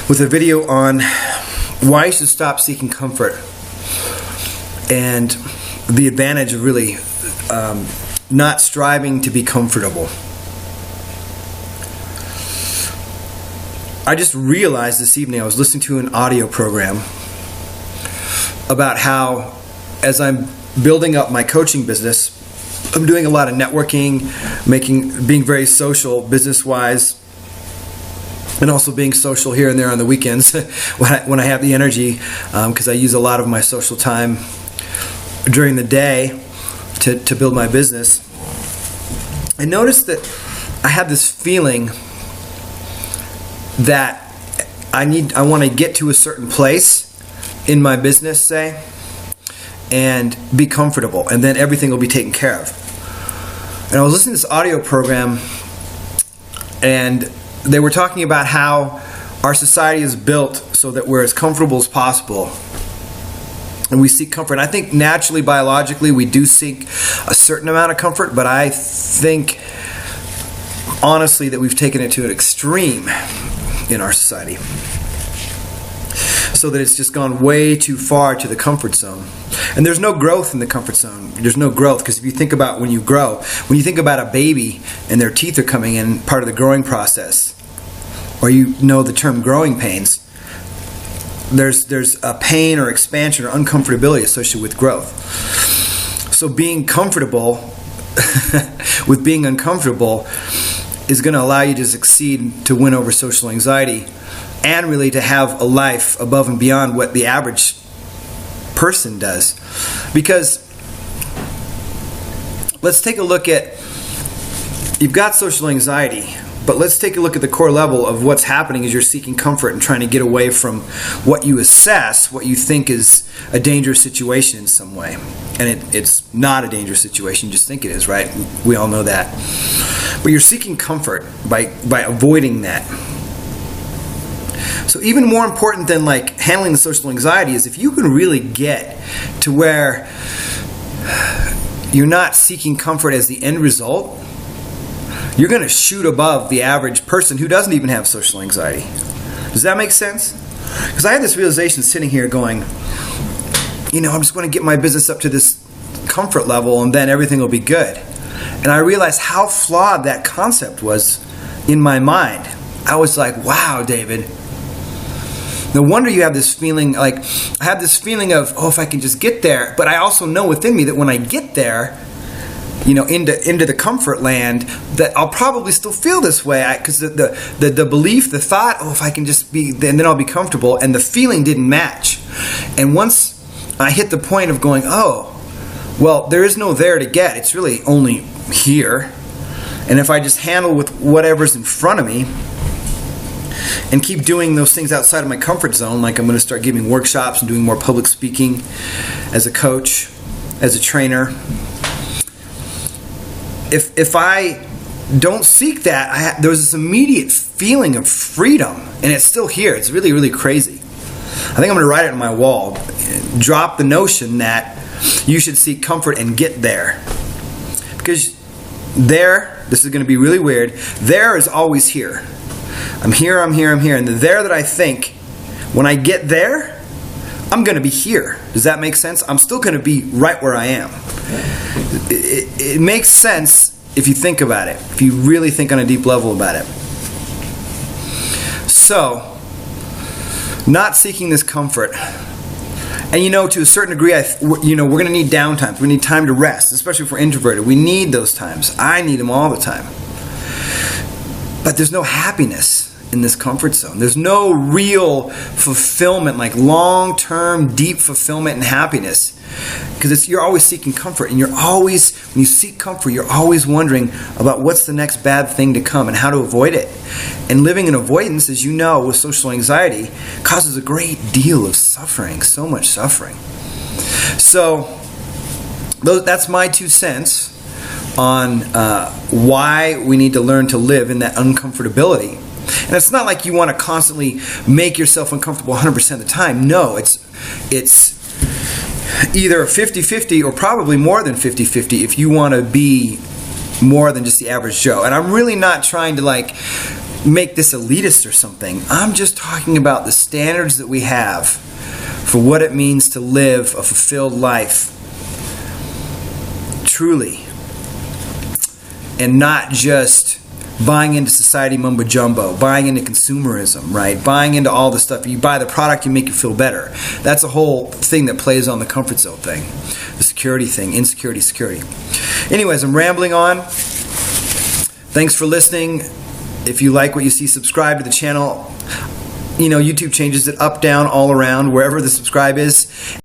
with a video on why you should stop seeking comfort and the advantage of really not striving to be comfortable. I just realized this evening, I was listening to an audio program about how, as I'm building up my coaching business, I'm doing a lot of networking, being very social business-wise, and also being social here and there on the weekends when I have the energy, because I use a lot of my social time during the day to build my business. I noticed that I had this feeling that I want to get to a certain place in my business, say, and be comfortable, and then everything will be taken care of. And I was listening to this audio program, and they were talking about how our society is built so that we're as comfortable as possible, and we seek comfort. And I think naturally, biologically, we do seek a certain amount of comfort, but I think, honestly, that we've taken it to an extreme in our society, so that it's just gone way too far to the comfort zone. And there's no growth in the comfort zone. There's no growth, because if you think about when you think about a baby and their teeth are coming in, part of the growing process, or you know the term growing pains, there's a pain or expansion or uncomfortability associated with growth. So being comfortable with being uncomfortable is going to allow you to succeed, to win over social anxiety, and really to have a life above and beyond what the average person does. Because let's take a look at, you've got social anxiety, but let's take a look at the core level of what's happening as you're seeking comfort and trying to get away from what you assess, what you think is a dangerous situation in some way. And it's not a dangerous situation, you just think it is, right? We all know that. But you're seeking comfort by avoiding that. So even more important than like handling the social anxiety is if you can really get to where you're not seeking comfort as the end result, you're going to shoot above the average person who doesn't even have social anxiety. Does that make sense? Because I had this realization sitting here going, I'm just going to get my business up to this comfort level and then everything will be good. And I realized how flawed that concept was in my mind. I was like, wow, David. No wonder you have this feeling, I have this feeling of, if I can just get there. But I also know within me that when I get there, into the comfort land, that I'll probably still feel this way. Because the belief, the thought, if I can just be, then I'll be comfortable. And the feeling didn't match. And once I hit the point of going, there is no there to get. It's really only here. And if I just handle with whatever's in front of me, and keep doing those things outside of my comfort zone, like I'm going to start giving workshops and doing more public speaking as a coach, as a trainer. If I don't seek that, there's this immediate feeling of freedom, and it's still here. It's really, really crazy. I think I'm going to write it on my wall. Drop the notion that you should seek comfort and get there. Because there, this is going to be really weird, there is always here. I'm here. And the there that I think, when I get there, I'm going to be here. Does that make sense? I'm still going to be right where I am. It makes sense if you think about it, if you really think on a deep level about it. So, not seeking this comfort. And to a certain degree, we're going to need downtimes. We need time to rest, especially if we're introverted. We need those times. I need them all the time. But there's no happiness in this comfort zone. There's no real fulfillment, like long-term, deep fulfillment and happiness. Because you're always seeking comfort. And when you seek comfort, you're always wondering about what's the next bad thing to come and how to avoid it. And living in avoidance, as you know, with social anxiety, causes a great deal of suffering, so much suffering. So, that's my 2 cents on why we need to learn to live in that uncomfortability. And it's not like you want to constantly make yourself uncomfortable 100% of the time. No, it's either 50-50 or probably more than 50-50 if you want to be more than just the average Joe. And I'm really not trying to make this elitist or something. I'm just talking about the standards that we have for what it means to live a fulfilled life truly, and not just buying into society mumbo jumbo, buying into consumerism, right? Buying into all the stuff. You buy the product, you make you feel better. That's a whole thing that plays on the comfort zone thing, the security thing, insecurity, security. Anyways, I'm rambling on. Thanks for listening. If you like what you see, subscribe to the channel. You know, YouTube changes it up, down, all around, wherever the subscribe is.